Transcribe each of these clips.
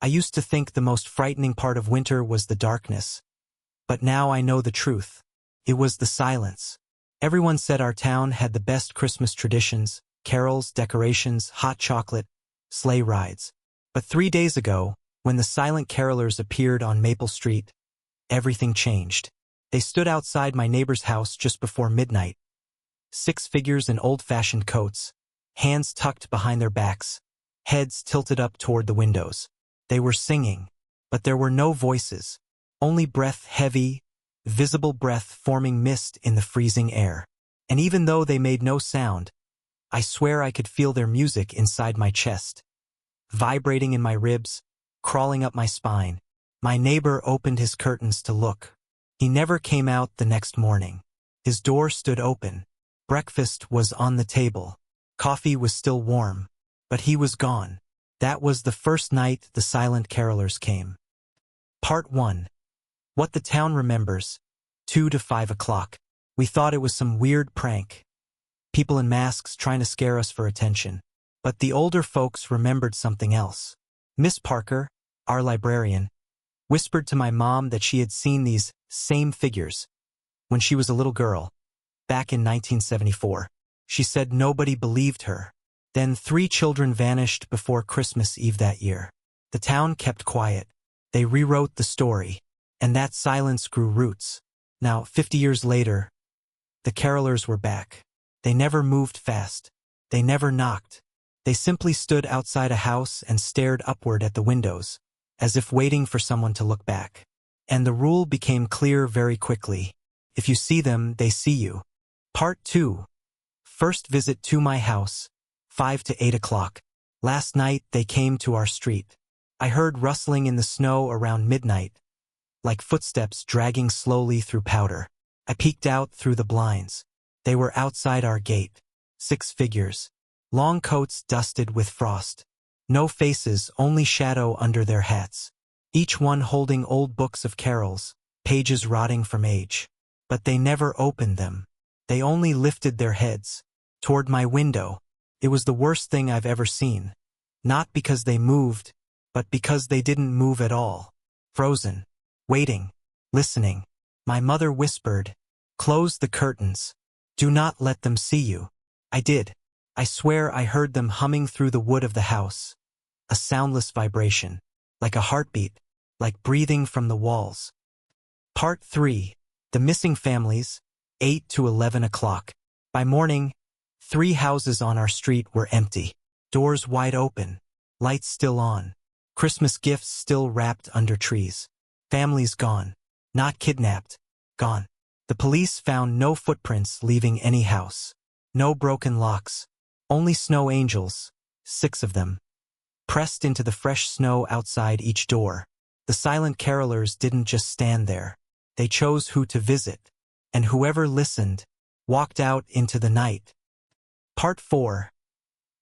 used to think the most frightening part of winter was the darkness. But now I know the truth. It was the silence. Everyone said our town had the best Christmas traditions, carols, decorations, hot chocolate, sleigh rides. But 3 days ago, when the silent carolers appeared on Maple Street, everything changed. They stood outside my neighbor's house just before midnight. 6 figures in old-fashioned coats, hands tucked behind their backs, heads tilted up toward the windows. They were singing, but there were no voices, only breath, heavy, visible breath forming mist in the freezing air. And even though they made no sound, I swear I could feel their music inside my chest, vibrating in my ribs, crawling up my spine. My neighbor opened his curtains to look. He never came out the next morning. His door stood open. Breakfast was on the table. Coffee was still warm, but he was gone. That was the first night the silent carolers came. Part 1. What the town remembers. 2 to 5 o'clock. We thought it was some weird prank. People in masks trying to scare us for attention. But the older folks remembered something else. Miss Parker, our librarian, whispered to my mom that she had seen these same figures when she was a little girl, back in 1974. She said nobody believed her. Then 3 children vanished before Christmas Eve that year. The town kept quiet. They rewrote the story, and that silence grew roots. Now, 50 years later, the carolers were back. They never moved fast. They never knocked. They simply stood outside a house and stared upward at the windows, as if waiting for someone to look back. And the rule became clear very quickly. If you see them, they see you. Part 2. First visit to my house. 5 to 8 o'clock. Last night they came to our street. I heard rustling in the snow around midnight, like footsteps dragging slowly through powder. I peeked out through the blinds. They were outside our gate. 6 figures. Long coats dusted with frost. No faces, only shadow under their hats. Each one holding old books of carols, pages rotting from age. But they never opened them. They only lifted their heads toward my window. It was the worst thing I've ever seen. Not because they moved, but because they didn't move at all. Frozen. Waiting. Listening. My mother whispered, "Close the curtains. Do not let them see you." I did. I swear I heard them humming through the wood of the house. A soundless vibration. Like a heartbeat. Like breathing from the walls. Part 3. The missing families. 8 to 11 o'clock. By morning, 3 houses on our street were empty. Doors wide open. Lights still on. Christmas gifts still wrapped under trees. Families gone. Not kidnapped. Gone. The police found no footprints leaving any house. No broken locks. Only snow angels. 6 of them. Pressed into the fresh snow outside each door. The silent carolers didn't just stand there. They chose who to visit. And whoever listened, walked out into the night. Part 4.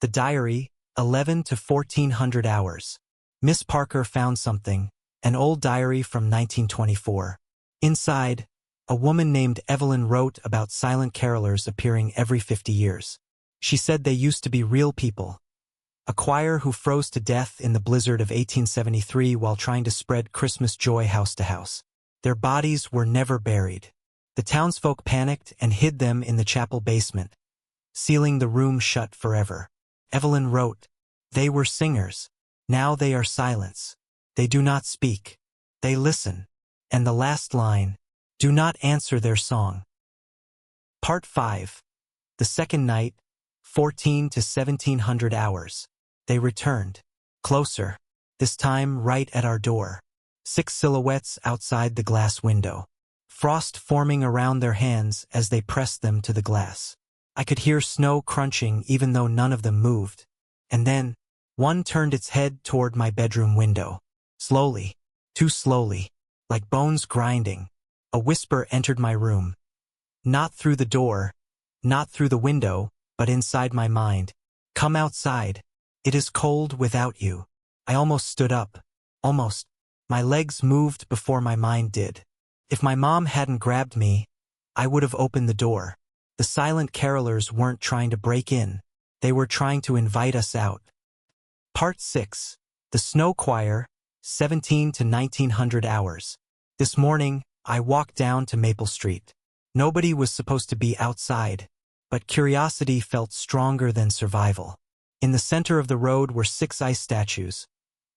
The diary, 11 to 1400 hours. Miss Parker found something, an old diary from 1924. Inside, a woman named Evelyn wrote about silent carolers appearing every 50 years. She said they used to be real people. A choir who froze to death in the blizzard of 1873 while trying to spread Christmas joy house to house. Their bodies were never buried. The townsfolk panicked and hid them in the chapel basement, sealing the room shut forever. Evelyn wrote, "They were singers. Now they are silence. They do not speak. They listen." And the last line, "Do not answer their song." Part 5. The second night, 14 to 1700 hours. They returned. Closer. This time right at our door. 6 silhouettes outside the glass window. Frost forming around their hands as they pressed them to the glass. I could hear snow crunching even though none of them moved. And then, one turned its head toward my bedroom window. Slowly. Too slowly. Like bones grinding. A whisper entered my room. Not through the door. Not through the window, but inside my mind. "Come outside. It is cold without you." I almost stood up. Almost. My legs moved before my mind did. If my mom hadn't grabbed me, I would have opened the door. The silent carolers weren't trying to break in. They were trying to invite us out. Part 6. The snow choir, 17 to 1900 hours. This morning, I walked down to Maple Street. Nobody was supposed to be outside, but curiosity felt stronger than survival. In the center of the road were 6 ice statues,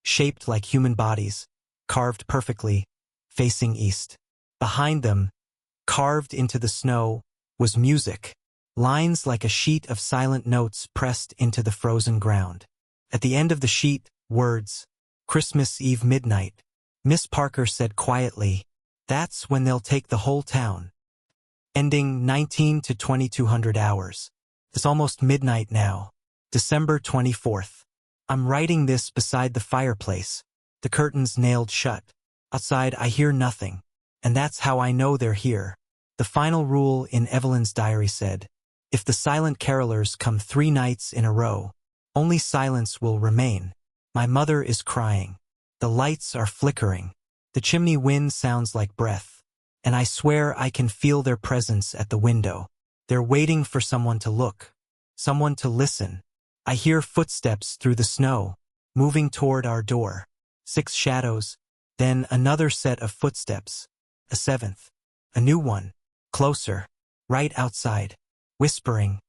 shaped like human bodies, carved perfectly, facing east. Behind them, carved into the snow, was music, lines like a sheet of silent notes pressed into the frozen ground. At the end of the sheet, words, Christmas Eve midnight. Miss Parker said quietly, "That's when they'll take the whole town." Ending 19 to 2200 hours. It's almost midnight now. December 24th. I'm writing this beside the fireplace, the curtains nailed shut. Outside I hear nothing, and that's how I know they're here. The final rule in Evelyn's diary said, if the silent carolers come 3 nights in a row, only silence will remain. My mother is crying. The lights are flickering. The chimney wind sounds like breath. And I swear I can feel their presence at the window. They're waiting for someone to look, someone to listen. I hear footsteps through the snow, moving toward our door. 6 shadows, then another set of footsteps. A 7th. A new one. Closer. Right outside. Whispering.